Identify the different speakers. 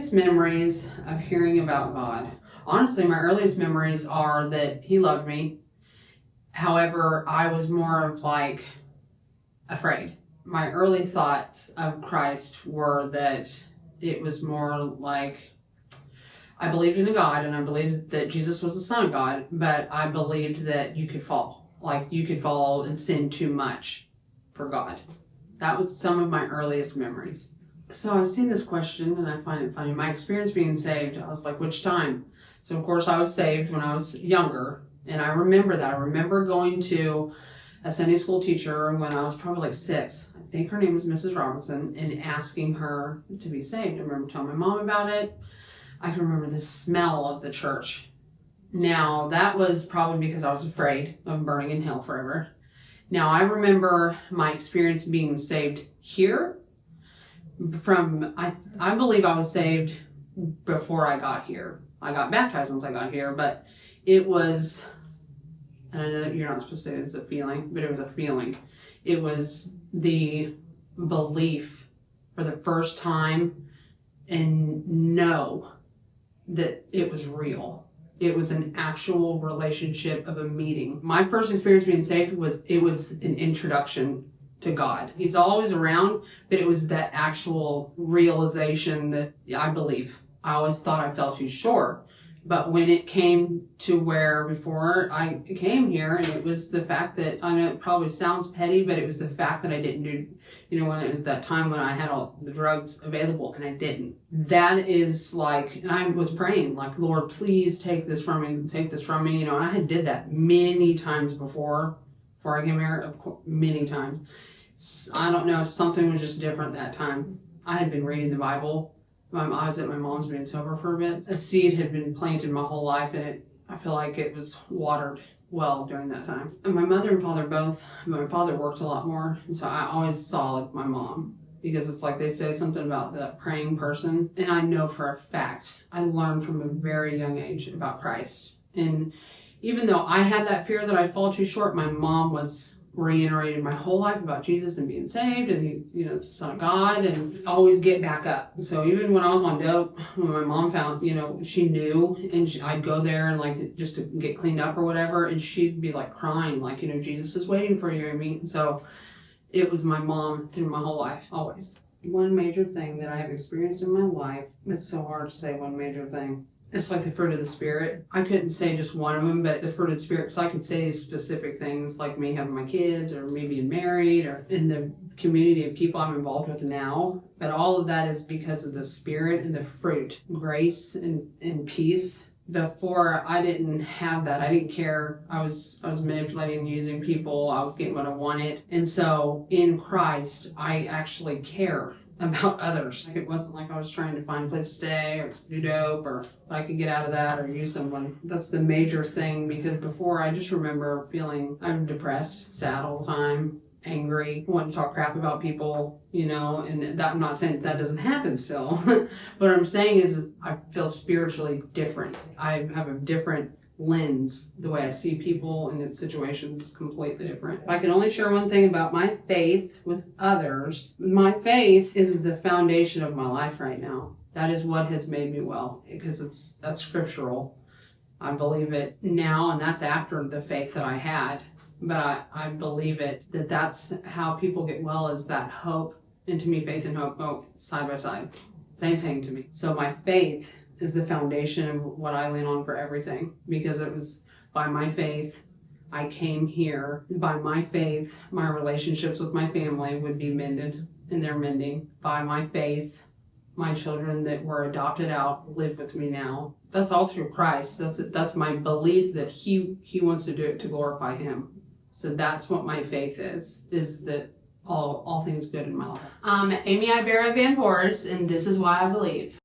Speaker 1: earliest memories of hearing about God. Honestly, my earliest memories are that He loved me. However, I was more of like afraid. My early thoughts of Christ were that it was more like I believed in a God and I believed that Jesus was the Son of God, but I believed that you could fall. Like you could fall and sin too much for God. That was some of my earliest memories. So I've seen this question and I find it funny. My experience being saved, I was like, which time? So of course I was saved when I was younger. And I remember that. I remember going to a Sunday school teacher when I was probably like 6. I think her name was Mrs. Robinson, and asking her to be saved. I remember telling my mom about it. I can remember the smell of the church. Now, that was probably because I was afraid of burning in hell forever. Now, I remember my experience being saved here from, I believe I was saved before I got here. I got baptized once I got here, but it was, and I know that you're not supposed to say it's a feeling, but it was a feeling. It was the belief for the first time and know that it was real. It was an actual relationship of a meeting. My first experience being saved was an introduction to God. He's always around, but it was that actual realization that I believe. I always thought I fell too short. But when it came to where before I came here, and it was the fact that, I know it probably sounds petty, but it was the fact that I didn't do, when it was that time when I had all the drugs available and I didn't. That is like, and I was praying like, Lord, please take this from me, and I had did that many times before I came here, many times. I don't know, something was just different that time. I had been reading the Bible. I was at my mom's being sober for a bit. A seed had been planted my whole life, and I feel like it was watered well during that time. And my mother and father both, my father worked a lot more, and so I always saw like my mom, because it's like they say something about that praying person. And I know for a fact, I learned from a very young age about Christ. And even though I had that fear that I'd fall too short, my mom was reiterated my whole life about Jesus and being saved, and it's the Son of God, and always get back up. So even when I was on dope, when my mom found, she knew, and I'd go there and like just to get cleaned up or whatever, and she'd be like crying, like, Jesus is waiting for you. So it was my mom through my whole life, always. One major thing that I have experienced in my life, it's so hard to say one major thing. It's like the fruit of the Spirit. I couldn't say just one of them, but the fruit of the Spirit, because I could say specific things like me having my kids or me being married or in the community of people I'm involved with now. But all of that is because of the Spirit and the fruit, grace and peace. Before, I didn't have that. I didn't care. I was manipulating and using people. I was getting what I wanted. And so in Christ, I actually care about others. It wasn't like I was trying to find a place to stay or do dope, or I could get out of that or use someone. That's the major thing, because before I just remember feeling I'm depressed, sad all the time, angry, wanting to talk crap about people, and that, I'm not saying that doesn't happen still. What I'm saying is I feel spiritually different. I have a different lens. The way I see people and its situations is completely different. If I can only share one thing about my faith with others, my faith is the foundation of my life right now. That is what has made me well, because that's scriptural. I believe it now, and that's after the faith that I had. But I believe it, that's how people get well, is that hope. And to me, faith and hope go side by side. Same thing to me. So my faith is the foundation of what I lean on for everything, because it was by my faith I came here. By my faith, my relationships with my family would be mended, and they're mending. By my faith, my children that were adopted out live with me now. That's all through Christ. That's my belief that he wants to do it to glorify him. So that's what my faith is that all things good in my life. Amy Ibera VanVoorhis, and this is why I believe.